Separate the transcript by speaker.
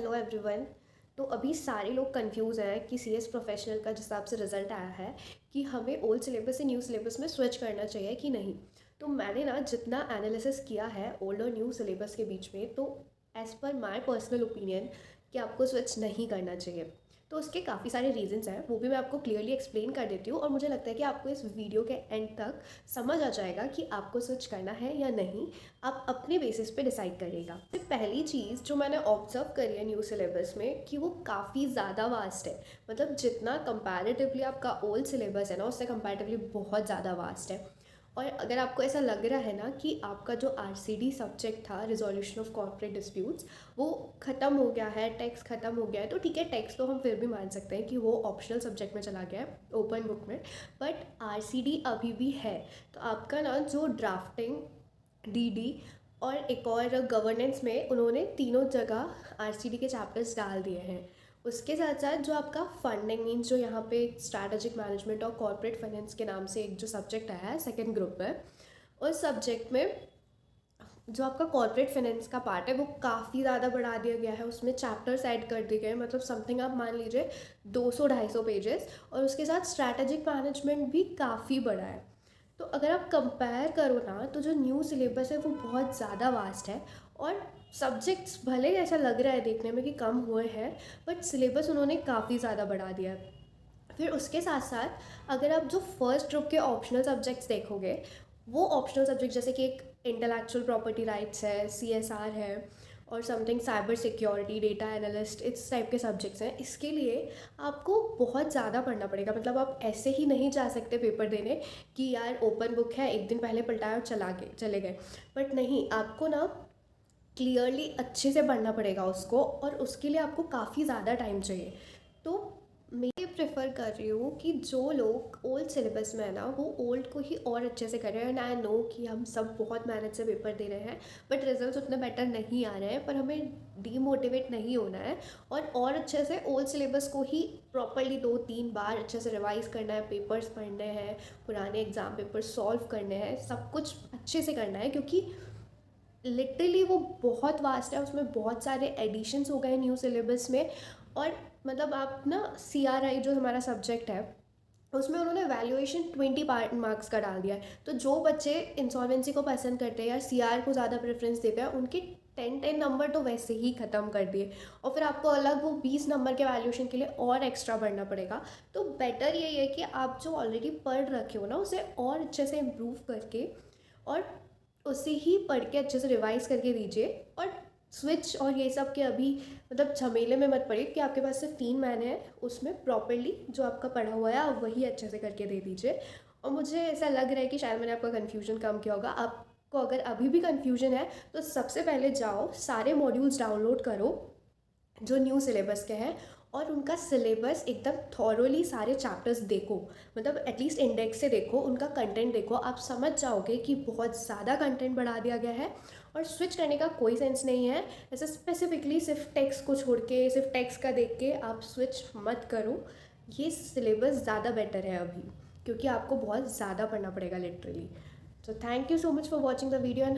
Speaker 1: Hello everyone. तो अभी सारे लोग कंफ्यूज हैं कि सीएस प्रोफेशनल का जिस हिसाब से रिज़ल्ट आया है कि हमें ओल्ड सिलेबस से न्यू सिलेबस में स्विच करना चाहिए कि नहीं। तो मैंने ना जितना एनालिसिस किया है ओल्ड और न्यू सिलेबस के बीच में, तो as per my personal opinion कि आपको स्विच नहीं करना चाहिए। तो उसके काफ़ी सारे रीजंस हैं, वो भी मैं आपको क्लियरली एक्सप्लेन कर देती हूँ और मुझे लगता है कि आपको इस वीडियो के एंड तक समझ आ जाएगा कि आपको स्विच करना है या नहीं। आप अपने बेसिस पे डिसाइड करिएगा। तो पहली चीज़ जो मैंने ऑब्जर्व करी है न्यू सिलेबस में कि वो काफ़ी ज़्यादा वास्ट है। मतलब जितना कंपैरेटिवली आपका ओल्ड सिलेबस है ना, उससे कंपैरेटिवली बहुत ज़्यादा वास्ट है। और अगर आपको ऐसा लग रहा है ना कि आपका जो आरसीडी सब्जेक्ट था, रिजोल्यूशन ऑफ कॉर्पोरेट डिस्प्यूट्स, वो ख़त्म हो गया है, टेक्स्ट ख़त्म हो गया है, तो ठीक है, टेक्स्ट तो हम फिर भी मान सकते हैं कि वो ऑप्शनल सब्जेक्ट में चला गया है ओपन बुक में। बट आरसीडी अभी भी है। तो आपका ना जो ड्राफ्टिंग, डीडी और एक और गवर्नेंस में उन्होंने तीनों जगह आरसीडी के चैप्टर्स डाल दिए हैं। उसके साथ साथ जो आपका फंडिंग मीन्स जो यहाँ पे स्ट्रैटेजिक मैनेजमेंट और कॉर्पोरेट फाइनेंस के नाम से एक जो सब्जेक्ट आया है सेकंड ग्रुप में, उस सब्जेक्ट में जो आपका कॉर्पोरेट फाइनेंस का पार्ट है वो काफ़ी ज़्यादा बढ़ा दिया गया है। उसमें चैप्टर्स ऐड कर दिए गए, मतलब समथिंग आप मान लीजिए 200-250 पेजेस। और उसके साथ स्ट्रैटेजिक मैनेजमेंट भी काफ़ी बड़ा है। तो अगर आप कंपेयर करो ना, तो जो न्यू सिलेबस है वो बहुत ज़्यादा वास्ट है। और सब्जेक्ट्स भले ऐसा लग रहा है देखने में कि कम हुए हैं, बट सिलेबस उन्होंने काफ़ी ज़्यादा बढ़ा दिया है। फिर उसके साथ साथ अगर आप जो फर्स्ट ग्रुप के ऑप्शनल सब्जेक्ट्स देखोगे, वो ऑप्शनल सब्जेक्ट जैसे कि एक इंटेलेक्चुअल प्रॉपर्टी राइट्स है, सीएसआर है, और something cyber security, data analyst, इस टाइप के सब्जेक्ट्स हैं, इसके लिए आपको बहुत ज़्यादा पढ़ना पड़ेगा। मतलब आप ऐसे ही नहीं जा सकते पेपर देने कि यार ओपन बुक है, एक दिन पहले पलटाया और चले गए। बट नहीं, आपको ना क्लियरली अच्छे से पढ़ना पड़ेगा उसको, और उसके लिए आपको काफ़ी ज़्यादा टाइम चाहिए। तो मैं ये प्रेफर कर रही हूँ कि जो लोग ओल्ड सिलेबस में है ना, वो ओल्ड को ही और अच्छे से कर रहे हैं। एंड आई नो कि हम सब बहुत मेहनत से पेपर दे रहे हैं, बट रिजल्ट्स उतने बेटर नहीं आ रहे हैं। पर हमें डीमोटिवेट नहीं होना है और अच्छे से ओल्ड सिलेबस को ही प्रॉपरली 2-3 बार अच्छे से रिवाइज करना है, पेपर्स पढ़ने हैं, पुराने एग्ज़ाम पेपर सॉल्व करने हैं, सब कुछ अच्छे से करना है। क्योंकि लिटरली वो बहुत वास्ट है, उसमें बहुत सारे एडिशंस हो गए न्यू सिलेबस में। और मतलब आप ना सीआरआई जो हमारा सब्जेक्ट है, उसमें उन्होंने वैल्यूएशन 20 मार्क्स का डाल दिया है। तो जो बच्चे इंसॉल्वेंसी को पसंद करते हैं या सीआर को ज़्यादा प्रेफरेंस देते हैं, उनके 10 नंबर तो वैसे ही ख़त्म कर दिए, और फिर आपको अलग वो 20 नंबर के वैल्यूएशन के लिए और एक्स्ट्रा पढ़ना पड़ेगा। तो बेटर यही है कि आप जो ऑलरेडी पढ़ रखे हो ना, उसे और अच्छे से इम्प्रूव करके और उसे ही पढ़ के अच्छे से रिवाइज करके दीजिए। और स्विच और ये सब के अभी मतलब झमेले में मत पड़िए कि आपके पास सिर्फ 3 महीने हैं, उसमें प्रॉपरली जो आपका पढ़ा हुआ है आप वही अच्छे से करके दे दीजिए। और मुझे ऐसा लग रहा है कि शायद मैंने आपका कन्फ्यूजन कम किया होगा। आपको अगर अभी भी कन्फ्यूजन है, तो सबसे पहले जाओ सारे मॉड्यूल्स डाउनलोड करो जो न्यू सिलेबस के हैं, और उनका सिलेबस एकदम थॉरोली सारे चैप्टर्स देखो। मतलब एटलीस्ट इंडेक्स से देखो, उनका कंटेंट देखो, आप समझ जाओगे कि बहुत ज़्यादा कंटेंट बढ़ा दिया गया है। और स्विच करने का कोई सेंस नहीं है। ऐसे स्पेसिफिकली सिर्फ टेक्स्ट को छोड़ के, सिर्फ टेक्स्ट का देख के आप स्विच मत करो। ये सिलेबस ज़्यादा बेटर है अभी, क्योंकि आपको बहुत ज़्यादा पढ़ना पड़ेगा literally. So thank you so much for watching the video and